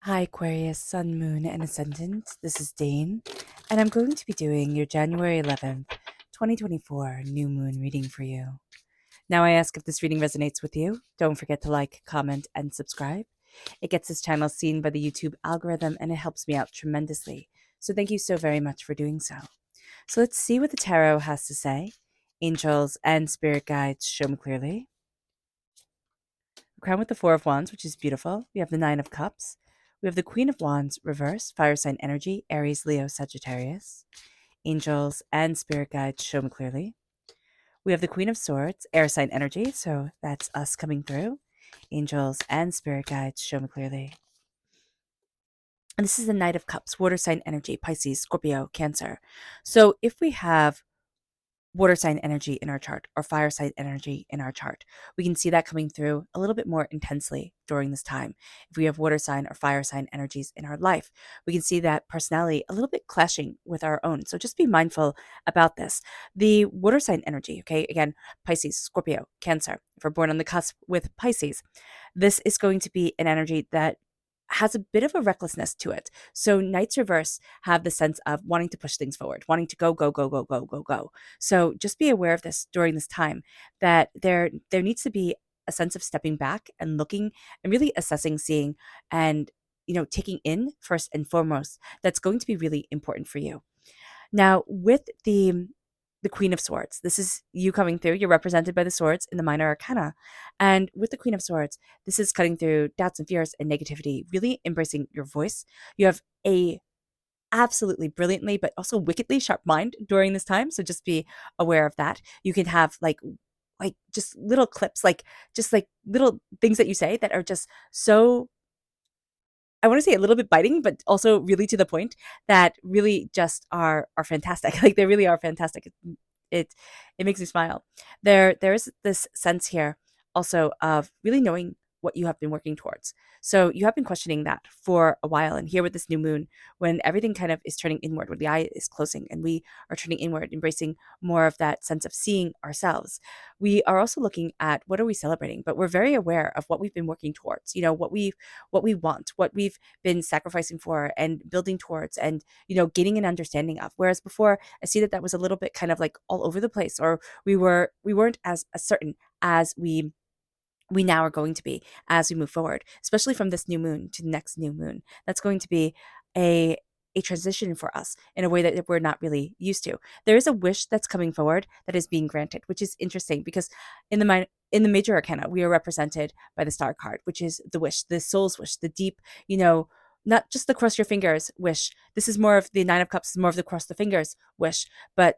Hi, Aquarius, Sun, Moon, and Ascendant. This is Dane, and I'm going to be doing your January 11th, 2024 new moon reading for you. Now, I ask if this reading resonates with you. Don't forget to like, comment, and subscribe. It gets this channel seen by the YouTube algorithm, and it helps me out tremendously. So, thank you so very much for doing so. So, let's see what the tarot has to say. Angels and spirit guides show me clearly. Crown with the Four of Wands, which is beautiful. We have the Nine of Cups. We have the Queen of Wands reverse, fire sign energy, Aries, Leo, Sagittarius. Angels and spirit guides show me clearly. We have the Queen of Swords, air sign energy, so that's us coming through. Angels and spirit guides show me clearly. And this is the Knight of Cups, water sign energy, Pisces, Scorpio, Cancer. So if we have water sign energy in our chart or fire sign energy in our chart, we can see that coming through a little bit more intensely during this time. If we have water sign or fire sign energies in our life, we can see that personality a little bit clashing with our own. So just be mindful about this. The water sign energy, okay, again, Pisces, Scorpio, Cancer. If we're born on the cusp with Pisces, this is going to be an energy that has a bit of a recklessness to it. So Knights reverse have the sense of wanting to push things forward, wanting to go, go, go, go, go, go, go. So just be aware of this during this time, that there needs to be a sense of stepping back and looking and really assessing, seeing, and taking in first and foremost. That's going to be really important for you. Now, with the Queen of Swords, this is you coming through. You're represented by the swords in the minor arcana. And with the Queen of Swords, this is cutting through doubts and fears and negativity, really embracing your voice. You have a absolutely brilliantly, but also wickedly sharp mind during this time. So just be aware of that. You can have like just little clips, just like little things that you say that are just so, I want to say, a little bit biting, but also really to the point, that really just are fantastic. Like they really are fantastic. It it makes me smile. There is this sense here also of really knowing what you have been working towards. So you have been questioning that for a while, and here with this new moon, when everything kind of is turning inward, when the eye is closing and we are turning inward, embracing more of that sense of seeing ourselves, we are also looking at what are we celebrating, but we're very aware of what we've been working towards. What we want, what we've been sacrificing for and building towards, and gaining an understanding of. Whereas before, I see that was a little bit kind of like all over the place, or we weren't as certain as we now are going to be as we move forward, especially from this new moon to the next new moon. That's going to be a a transition for us in a way that we're not really used to. There is a wish that's coming forward that is being granted, which is interesting because in the major arcana, we are represented by the star card, which is the wish, the soul's wish, the deep, not just the cross your fingers wish. This is more of the Nine of Cups, more of the cross the fingers wish, but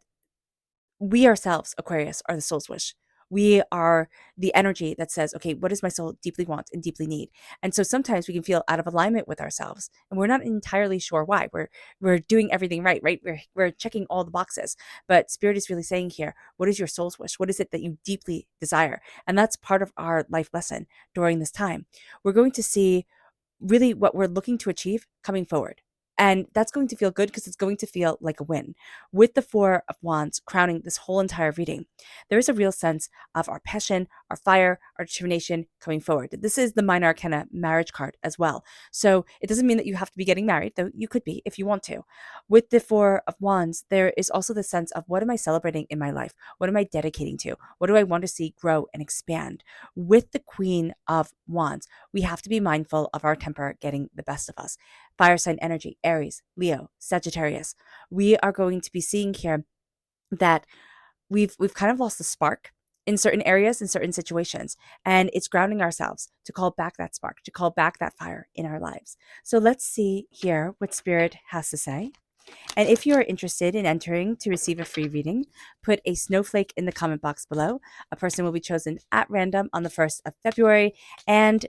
we ourselves, Aquarius, are the soul's wish. We are the energy that says, okay, what does my soul deeply want and deeply need? And so sometimes we can feel out of alignment with ourselves, and we're not entirely sure why. We're doing everything right, right? We're checking all the boxes, but Spirit is really saying here, what is your soul's wish? What is it that you deeply desire? And that's part of our life lesson during this time. We're going to see really what we're looking to achieve coming forward. And that's going to feel good because it's going to feel like a win. With the Four of Wands crowning this whole entire reading, there is a real sense of our passion, our fire, our determination coming forward. This is the minor arcana marriage card as well. So it doesn't mean that you have to be getting married, though you could be if you want to. With the Four of Wands, there is also the sense of what am I celebrating in my life? What am I dedicating to? What do I want to see grow and expand? With the Queen of Wands, we have to be mindful of our temper getting the best of us. Fire sign energy, Aries, Leo, Sagittarius. We are going to be seeing here that we've kind of lost the spark in certain areas, in certain situations, and it's grounding ourselves to call back that spark, to call back that fire in our lives. So let's see here what Spirit has to say. And if you are interested in entering to receive a free reading, put a snowflake in the comment box below. A person will be chosen at random on the 1st of February, and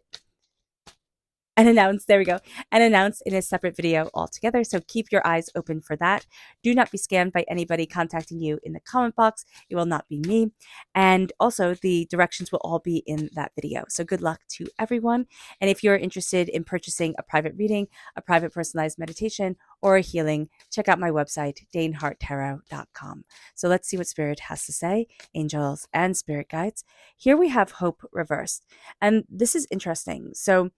announced, there we go, and announced in a separate video altogether. So keep your eyes open for that. Do not be scammed by anybody contacting you in the comment box. It will not be me. And also the directions will all be in that video. So good luck to everyone. And if you're interested in purchasing a private reading, a private personalized meditation, or a healing, check out my website, daneharttarot.com. So let's see what Spirit has to say, angels and spirit guides. Here we have hope reversed. And this is interesting. So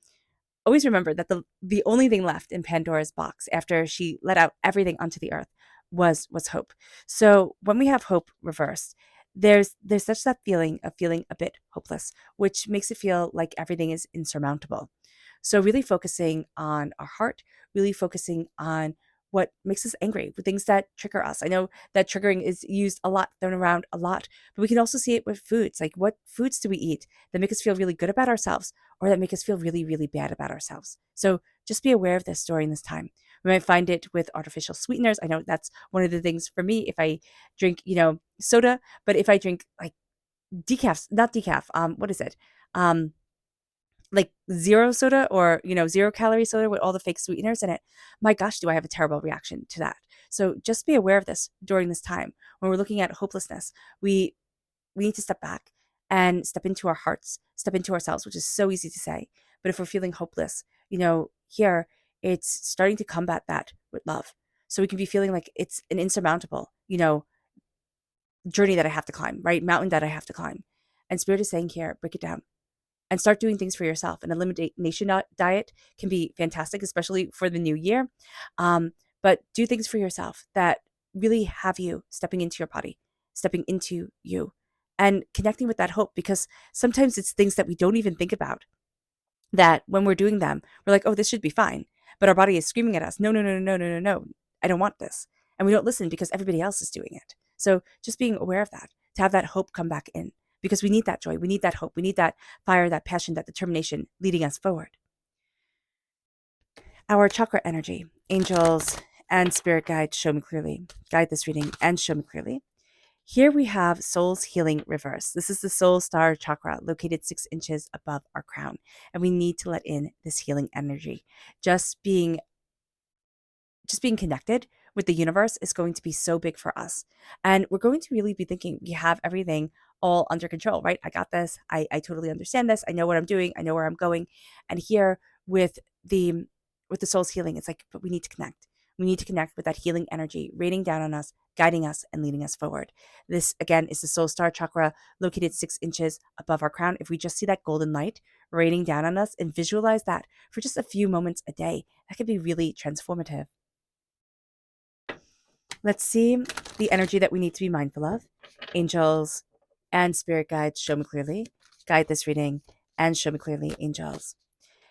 always remember that the only thing left in Pandora's box after she let out everything onto the earth was hope. So when we have hope reversed, there's such that feeling of feeling a bit hopeless, which makes it feel like everything is insurmountable. So really focusing on our heart, really focusing on what makes us angry, the things that trigger us. I know that triggering is used a lot, thrown around a lot, but we can also see it with foods. Like, what foods do we eat that make us feel really good about ourselves or that make us feel really, really bad about ourselves? So just be aware of this during this time. We might find it with artificial sweeteners. I know that's one of the things for me if I drink, soda, but if I drink like decaf, not decaf, what is it? Um, like zero soda or, 0 calorie soda with all the fake sweeteners in it, my gosh, do I have a terrible reaction to that. So just be aware of this during this time. When we're looking at hopelessness, we need to step back and step into our hearts, step into ourselves, which is so easy to say. But if we're feeling hopeless, here it's starting to combat that with love. So we can be feeling like it's an insurmountable, journey that I have to climb, right? Mountain that I have to climb. And Spirit is saying here, break it down and start doing things for yourself. An elimination diet can be fantastic, especially for the new year. But do things for yourself that really have you stepping into your body, stepping into you, and connecting with that hope. Because sometimes it's things that we don't even think about that when we're doing them, we're like, oh, this should be fine. But our body is screaming at us, no, no, no, no, no, no, no, no, I don't want this. And we don't listen because everybody else is doing it. So just being aware of that, to have that hope come back in, because we need that joy. We need that hope. We need that fire, that passion, that determination leading us forward. Our chakra energy, angels and spirit guides show me clearly. Guide this reading and show me clearly. Here we have Soul's Healing Reverse. This is the Soul Star Chakra located 6 inches above our crown. And we need to let in this healing energy. Just being connected with the universe is going to be so big for us. And we're going to really be thinking we have everything all under control, right? I got this. I totally understand this. I know what I'm doing. I know where I'm going. And here with the soul's healing, it's like, but we need to connect. We need to connect with that healing energy raining down on us, guiding us, and leading us forward. This, again, is the soul star chakra located 6 inches above our crown. If we just see that golden light raining down on us and visualize that for just a few moments a day, that could be really transformative. Let's see the energy that we need to be mindful of. Angels and spirit guides show me clearly. Guide this reading and show me clearly, angels.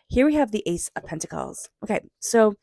Here we have the Ace of Pentacles. Okay, so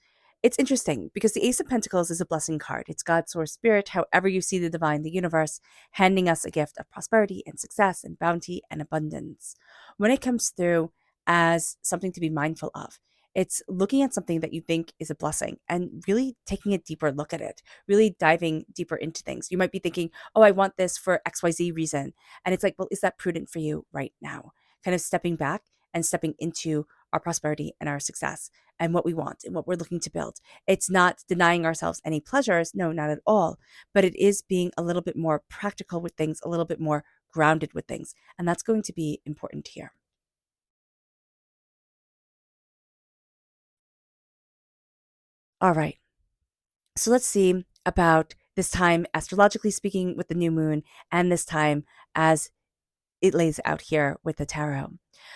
it's interesting because the Ace of Pentacles is a blessing card. It's God's source spirit, however you see the divine, the universe, handing us a gift of prosperity and success and bounty and abundance. When it comes through as something to be mindful of, it's looking at something that you think is a blessing and really taking a deeper look at it, really diving deeper into things. You might be thinking, oh, I want this for XYZ reason. And it's like, well, is that prudent for you right now? Kind of stepping back and stepping into our prosperity and our success and what we want and what we're looking to build. It's not denying ourselves any pleasures. No, not at all. But it is being a little bit more practical with things, a little bit more grounded with things. And that's going to be important here. All right. So let's see about this time, astrologically speaking, with the new moon, and this time as it lays out here with the tarot.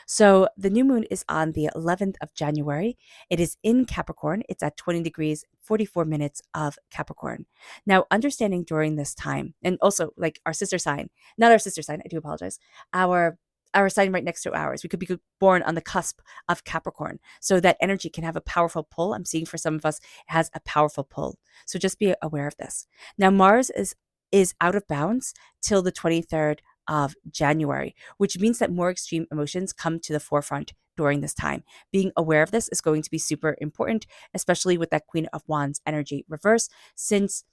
So the new moon is on the 11th of January. It is in Capricorn. It's at 20 degrees, 44 minutes of Capricorn. Now, understanding during this time, and also like our sister sign, not our sister sign, I do apologize, our sign right next to ours. We could be born on the cusp of Capricorn. So that energy can have a powerful pull. I'm seeing for some of us, it has a powerful pull. So just be aware of this. Now, Mars is out of bounds till the 23rd of January, which means that more extreme emotions come to the forefront during this time. Being aware of this is going to be super important, especially with that Queen of Wands energy reverse, since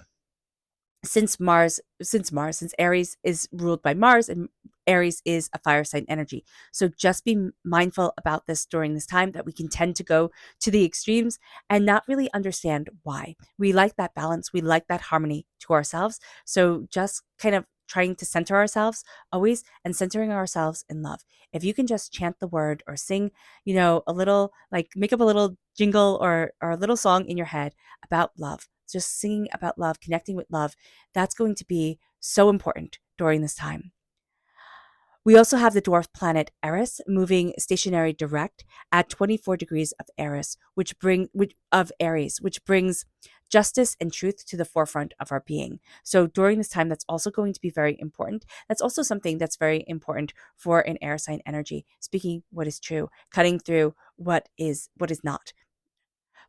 Aries is ruled by Mars and Aries is a fire sign energy. So just be mindful about this during this time, that we can tend to go to the extremes and not really understand why. We like that balance. We like that harmony to ourselves. So just kind of trying to center ourselves always and centering ourselves in love. If you can just chant the word or sing, a little, like make up a little jingle or a little song in your head about love, just singing about love, connecting with love, that's going to be so important during this time. We also have the dwarf planet Eris moving stationary direct at 24 degrees of Aries, which brings justice and truth to the forefront of our being. So during this time, that's also going to be very important. That's also something that's very important for an air sign energy, speaking what is true, cutting through what is not.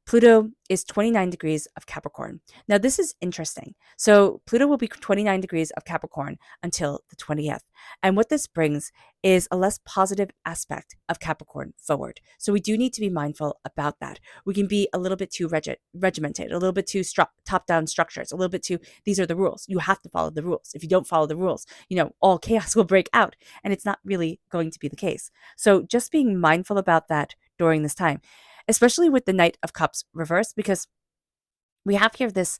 Pluto is 29 degrees of Capricorn. Now, this is interesting. So, Pluto will be 29 degrees of Capricorn until the 20th. And what this brings is a less positive aspect of Capricorn forward. So, we do need to be mindful about that. We can be a little bit too regimented, a little bit too top down structures, a little bit too, these are the rules. You have to follow the rules. If you don't follow the rules, all chaos will break out. And it's not really going to be the case. So, just being mindful about that during this time, especially with the Knight of Cups reversed, because we have here this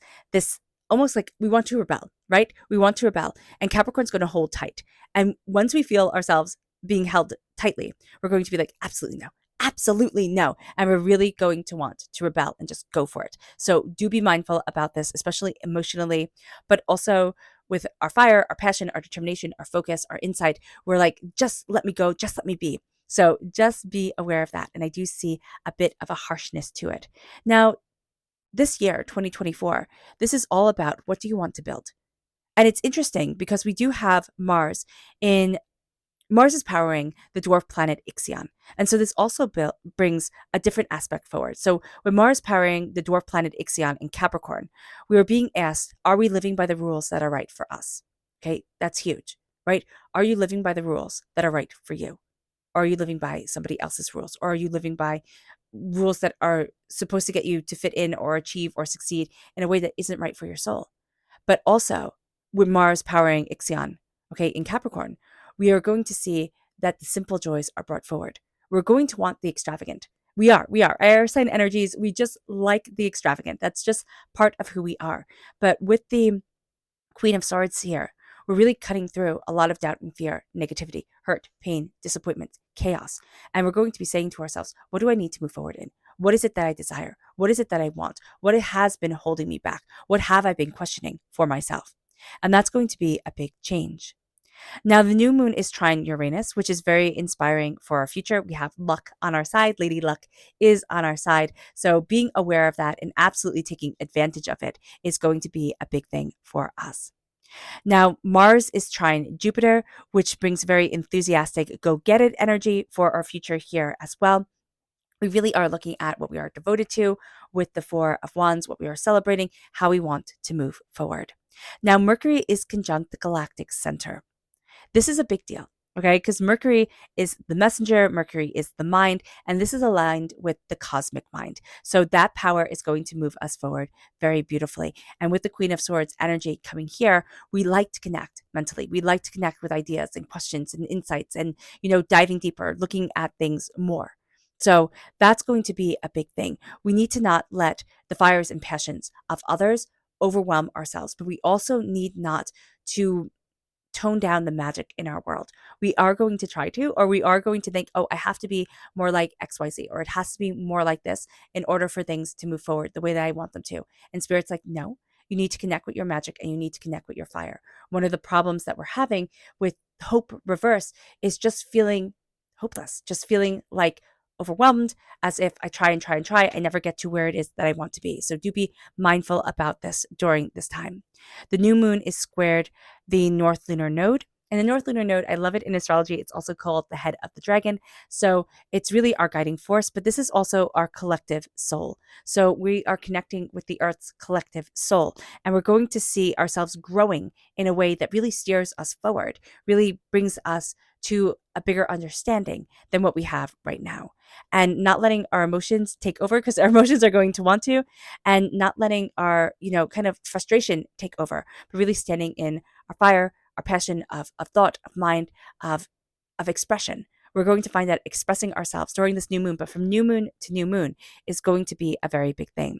almost like we want to rebel, right? We want to rebel, and Capricorn's going to hold tight. And once we feel ourselves being held tightly, we're going to be like, absolutely no. Absolutely no. And we're really going to want to rebel and just go for it. So do be mindful about this, especially emotionally, but also with our fire, our passion, our determination, our focus, our insight. We're like, just let me go, just let me be. So just be aware of that. And I do see a bit of a harshness to it. Now, this year, 2024, this is all about what do you want to build? And it's interesting because we do have Mars is powering the dwarf planet Ixion. And so this also brings a different aspect forward. So when Mars powering the dwarf planet Ixion in Capricorn, we are being asked, are we living by the rules that are right for us? Okay, that's huge, right? Are you living by the rules that are right for you? Or are you living by somebody else's rules? Or are you living by rules that are supposed to get you to fit in or achieve or succeed in a way that isn't right for your soul? But also, with Mars powering Ixion, okay, in Capricorn, we are going to see that the simple joys are brought forward. We're going to want the extravagant. We are. Air sign energies, we just like the extravagant. That's just part of who we are. But with the Queen of Swords here, we're really cutting through a lot of doubt and fear, negativity, hurt, pain, disappointment, chaos. And we're going to be saying to ourselves, what do I need to move forward in? What is it that I desire? What is it that I want? What has been holding me back? What have I been questioning for myself? And that's going to be a big change. Now, the new moon is trine Uranus, which is very inspiring for our future. We have luck on our side. Lady Luck is on our side. So being aware of that and absolutely taking advantage of it is going to be a big thing for us. Now, Mars is trine Jupiter, which brings very enthusiastic, go get it energy for our future here as well. We really are looking at what we are devoted to with the Four of Wands, what we are celebrating, how we want to move forward. Now, Mercury is conjunct the galactic center. This is a big deal, okay? Because Mercury is the messenger, Mercury is the mind, and this is aligned with the cosmic mind. So that power is going to move us forward very beautifully. And with the Queen of Swords energy coming here, we like to connect mentally. We like to connect with ideas and questions and insights and, diving deeper, looking at things more. So that's going to be a big thing. We need to not let the fires and passions of others overwhelm ourselves, but we also need not to tone down the magic in our world. We are going to try to, or we are going to think, oh, I have to be more like XYZ, or it has to be more like this in order for things to move forward the way that I want them to. And Spirit's like, no, you need to connect with your magic and you need to connect with your fire. One of the problems that we're having with hope reverse is just feeling hopeless, just feeling like overwhelmed, as if I try and try and try, I never get to where it is that I want to be. So do be mindful about this during this time. The new moon is squared the North Lunar Node. And the North Lunar Node, I love it in astrology. It's also called the head of the dragon. So it's really our guiding force, but this is also our collective soul. So we are connecting with the Earth's collective soul, and we're going to see ourselves growing in a way that really steers us forward, really brings us to a bigger understanding than what we have right now. And not letting our emotions take over, because our emotions are going to want to, and not letting our, kind of frustration take over, but really standing in our fire, our passion of thought, of mind, of expression. We're going to find that expressing ourselves during this new moon, but from new moon to new moon, is going to be a very big thing.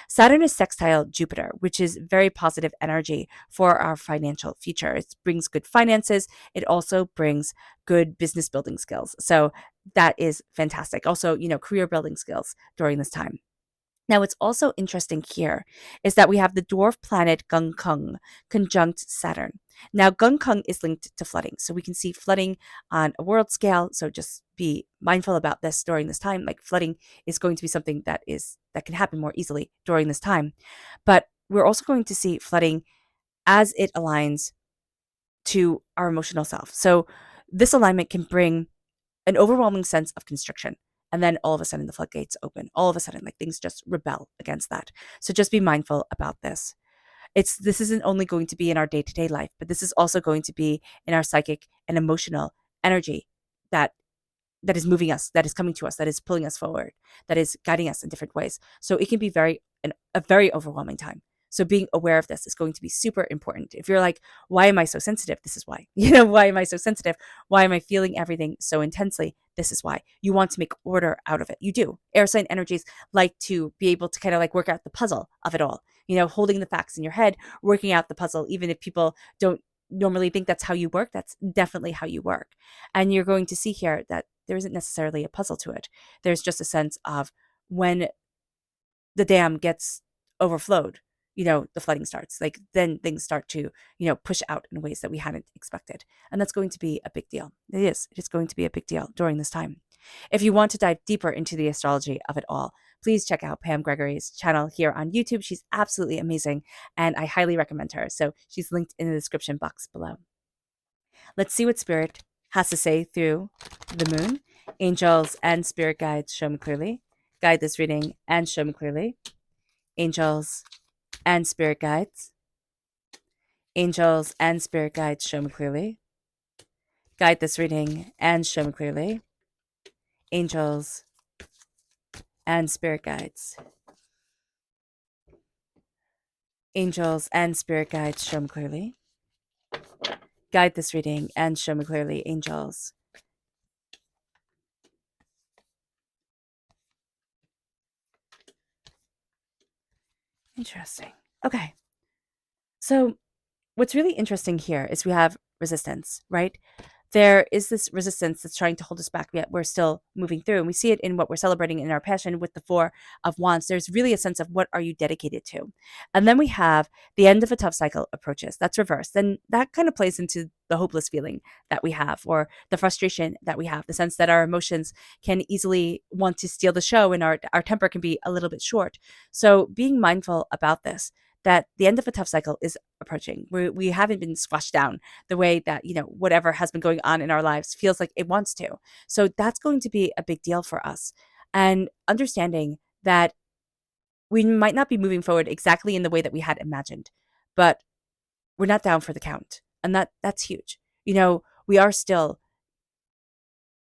Saturn is sextile Jupiter, which is very positive energy for our financial future. It brings good finances. It also brings good business building skills. So that is fantastic. Also, career building skills during this time. Now, what's also interesting here is that we have the dwarf planet Gungkung conjunct Saturn. Now, Gungkung is linked to flooding. So we can see flooding on a world scale. So just be mindful about this during this time. Like flooding is going to be something that can happen more easily during this time. But we're also going to see flooding as it aligns to our emotional self. So this alignment can bring an overwhelming sense of constriction. And then all of a sudden the floodgates open. All of a sudden, like things just rebel against that. So just be mindful about this. This isn't only going to be in our day-to-day life, but this is also going to be in our psychic and emotional energy that that is moving us, that is coming to us, that is pulling us forward, that is guiding us in different ways. So it can be a very overwhelming time. So being aware of this is going to be super important. If you're like, why am I so sensitive? This is why. Why am I so sensitive? Why am I feeling everything so intensely? This is why. You want to make order out of it. You do. Air sign energies like to be able to kind of like work out the puzzle of it all. Holding the facts in your head, working out the puzzle, even if people don't normally think that's how you work, that's definitely how you work. And you're going to see here that there isn't necessarily a puzzle to it. There's just a sense of when the dam gets overflowed, the flooding starts. Like then things start to, push out in ways that we hadn't expected. And that's going to be a big deal. It is. It is going to be a big deal during this time. If you want to dive deeper into the astrology of it all, please check out Pam Gregory's channel here on YouTube. She's absolutely amazing, and I highly recommend her. So she's linked in the description box below. Let's see what Spirit has to say through the moon. Angels and spirit guides, show me clearly. Guide this reading and show me clearly. Angels and spirit guides. Angels and spirit guides, show me clearly. Guide this reading and show me clearly. Angels and spirit guides. Angels and spirit guides, show me clearly. Guide this reading and show me clearly, angels. Interesting. Okay. So what's really interesting here is we have resistance, right? There is this resistance that's trying to hold us back, yet we're still moving through. And we see it in what we're celebrating in our passion with the Four of Wands. There's really a sense of what are you dedicated to? And then we have the end of a tough cycle approaches. That's reversed. Then that kind of plays into the hopeless feeling that we have, or the frustration that we have, the sense that our emotions can easily want to steal the show and our temper can be a little bit short. So being mindful about this, that the end of a tough cycle is approaching. We haven't been squashed down the way that, whatever has been going on in our lives feels like it wants to. So that's going to be a big deal for us. And understanding that we might not be moving forward exactly in the way that we had imagined, but we're not down for the count. And that's huge. We are still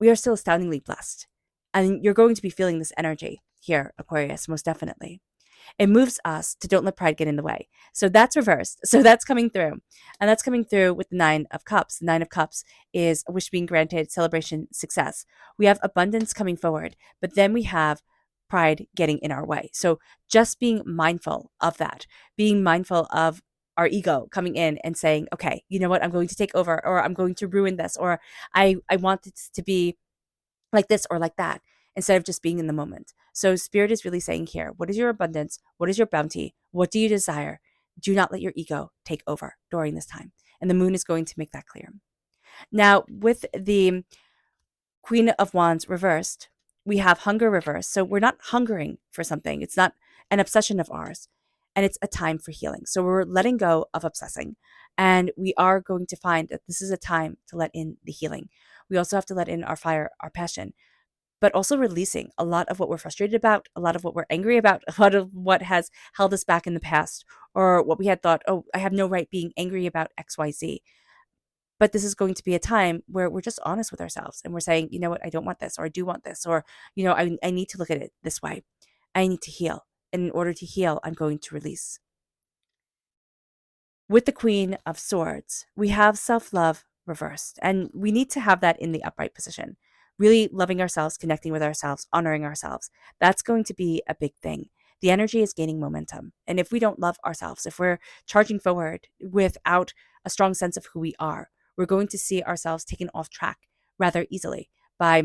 astoundingly blessed. And you're going to be feeling this energy here, Aquarius, most definitely. It moves us to don't let pride get in the way. So that's reversed. So that's coming through. And that's coming through with the Nine of Cups. The Nine of Cups is a wish being granted, celebration, success. We have abundance coming forward, but then we have pride getting in our way. So just being mindful of that, being mindful of our ego coming in and saying, okay, you know what, I'm going to take over, or I'm going to ruin this, or I want it to be like this or like that, instead of just being in the moment. So Spirit is really saying here, what is your abundance? What is your bounty? What do you desire? Do not let your ego take over during this time. And the moon is going to make that clear. Now, with the Queen of Wands reversed, we have hunger reversed. So we're not hungering for something. It's not an obsession of ours. And it's a time for healing. So we're letting go of obsessing. And we are going to find that this is a time to let in the healing. We also have to let in our fire, our passion, but also releasing a lot of what we're frustrated about, a lot of what we're angry about, a lot of what has held us back in the past, or what we had thought, oh, I have no right being angry about XYZ. But this is going to be a time where we're just honest with ourselves and we're saying, you know what, I don't want this, or I do want this, or, I need to look at it this way. I need to heal. And in order to heal, I'm going to release. With the Queen of Swords, we have self-love reversed, and we need to have that in the upright position. Really loving ourselves, connecting with ourselves, honoring ourselves. That's going to be a big thing. The energy is gaining momentum. And if we don't love ourselves, if we're charging forward without a strong sense of who we are, we're going to see ourselves taken off track rather easily by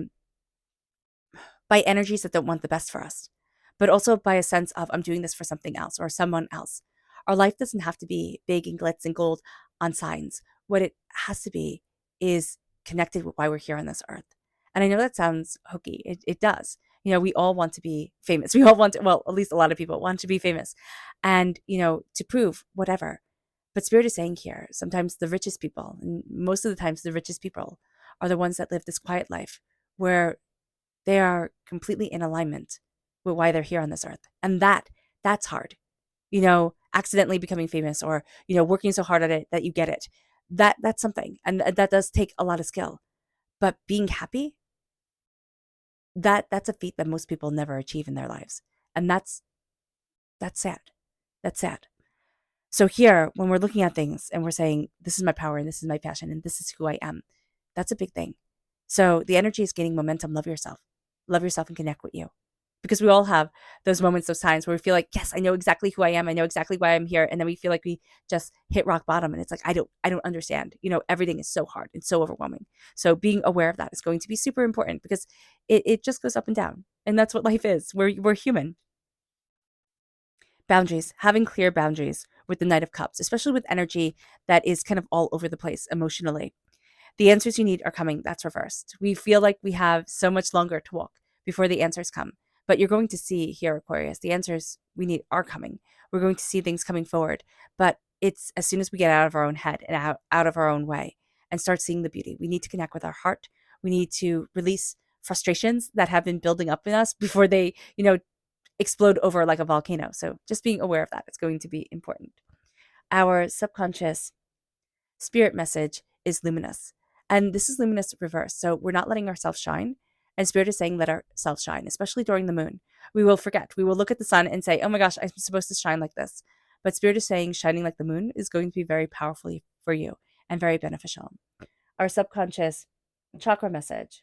energies that don't want the best for us, but also by a sense of I'm doing this for something else or someone else. Our life doesn't have to be big and glitz and gold on signs. What it has to be is connected with why we're here on this earth. And I know that sounds hokey. It does. We all want to be famous. We all want to, well, at least a lot of people want to be famous and, to prove whatever. But Spirit is saying here, sometimes the richest people, and most of the times the richest people, are the ones that live this quiet life where they are completely in alignment with why they're here on this earth. And that's hard. Accidentally becoming famous or, working so hard at it that you get it. That's something. And that does take a lot of skill. But being happy, that's a feat that most people never achieve in their lives. And that's sad. That's sad. So here, when we're looking at things and we're saying, this is my power and this is my passion and this is who I am, that's a big thing. So the energy is gaining momentum. Love yourself. Love yourself and connect with you. Because we all have those moments, those times where we feel like, yes, I know exactly who I am. I know exactly why I'm here. And then we feel like we just hit rock bottom. And it's like, I don't understand. Everything is so hard and so overwhelming. So being aware of that is going to be super important because it just goes up and down. And that's what life is. We're human. Boundaries, having clear boundaries with the Knight of Cups, especially with energy that is kind of all over the place emotionally. The answers you need are coming. That's reversed. We feel like we have so much longer to walk before the answers come. But you're going to see here, Aquarius, the answers we need are coming. We're going to see things coming forward. But it's as soon as we get out of our own head and out of our own way and start seeing the beauty. We need to connect with our heart. We need to release frustrations that have been building up in us before they, explode over like a volcano. So just being aware of that is going to be important. Our subconscious spirit message is luminous. And this is luminous reverse. So we're not letting ourselves shine. And Spirit is saying, let ourselves shine, especially during the moon. We will forget. We will look at the sun and say, oh my gosh, I'm supposed to shine like this. But Spirit is saying shining like the moon is going to be very powerful for you and very beneficial. Our subconscious chakra message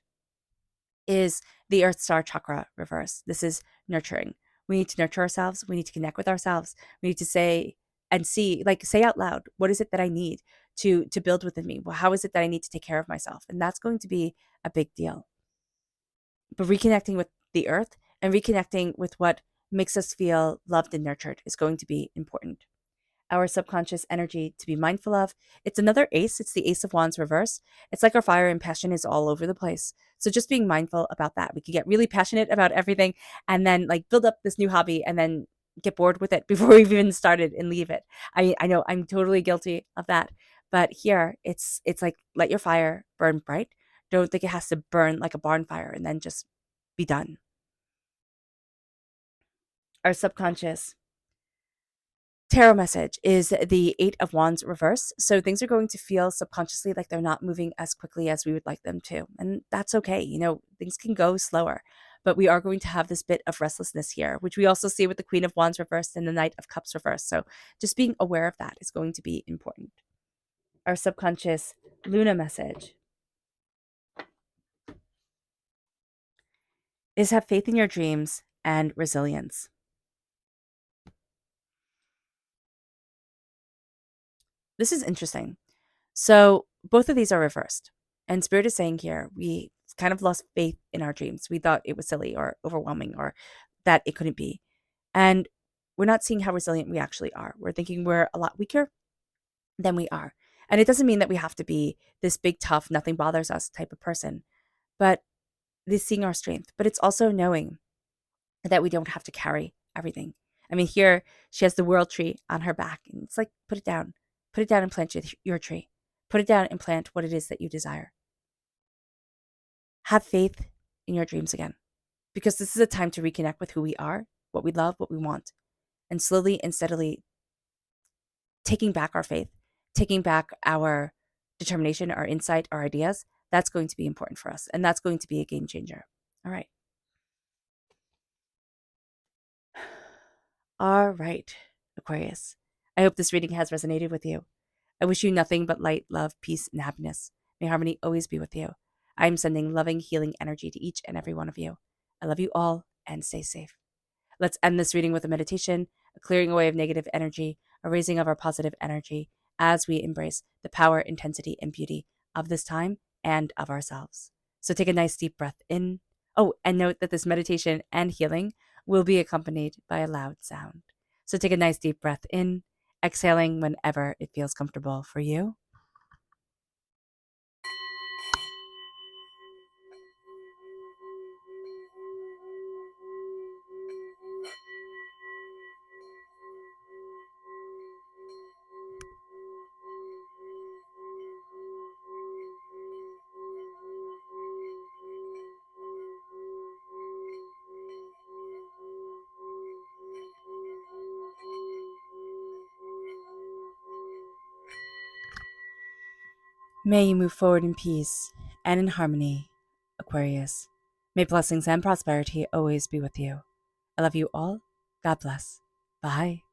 is the Earth Star chakra reverse. This is nurturing. We need to nurture ourselves. We need to connect with ourselves. We need to say and see, say out loud, what is it that I need to build within me? Well, how is it that I need to take care of myself? And that's going to be a big deal. But reconnecting with the earth and reconnecting with what makes us feel loved and nurtured is going to be important. Our subconscious energy to be mindful of. It's another ace. It's the Ace of Wands reverse. It's like our fire and passion is all over the place. So just being mindful about that. We could get really passionate about everything and then build up this new hobby and then get bored with it before we've even started and leave it. I know I'm totally guilty of that. But here it's like let your fire burn bright. Don't think it has to burn like a barn fire and then just be done. Our subconscious tarot message is the Eight of Wands reverse. So things are going to feel subconsciously like they're not moving as quickly as we would like them to. And that's okay. Things can go slower, but we are going to have this bit of restlessness here, which we also see with the Queen of Wands reversed and the Knight of Cups reversed. So just being aware of that is going to be important. Our subconscious Luna message is have faith in your dreams and resilience. This is interesting. So both of these are reversed. And Spirit is saying here, we kind of lost faith in our dreams. We thought it was silly or overwhelming or that it couldn't be. And we're not seeing how resilient we actually are. We're thinking we're a lot weaker than we are. And it doesn't mean that we have to be this big, tough, nothing bothers us type of person, but it is seeing our strength. But it's also knowing that we don't have to carry everything. I mean, here she has the world tree on her back, and it's like, put it down. Put it down and plant your tree. Put it down and plant what it is that you desire. Have faith in your dreams again, because this is a time to reconnect with who we are, what we love, what we want, and slowly and steadily taking back our faith, taking back our determination, our insight, our ideas. That's going to be important for us, and that's going to be a game changer. All right. All right, Aquarius. I hope this reading has resonated with you. I wish you nothing but light, love, peace, and happiness. May harmony always be with you. I am sending loving, healing energy to each and every one of you. I love you all and stay safe. Let's end this reading with a meditation, a clearing away of negative energy, a raising of our positive energy as we embrace the power, intensity, and beauty of this time and of ourselves. So take a nice deep breath in. Oh, and note that this meditation and healing will be accompanied by a loud sound. So take a nice deep breath in, exhaling whenever it feels comfortable for you. May you move forward in peace and in harmony, Aquarius. May blessings and prosperity always be with you. I love you all. God bless. Bye.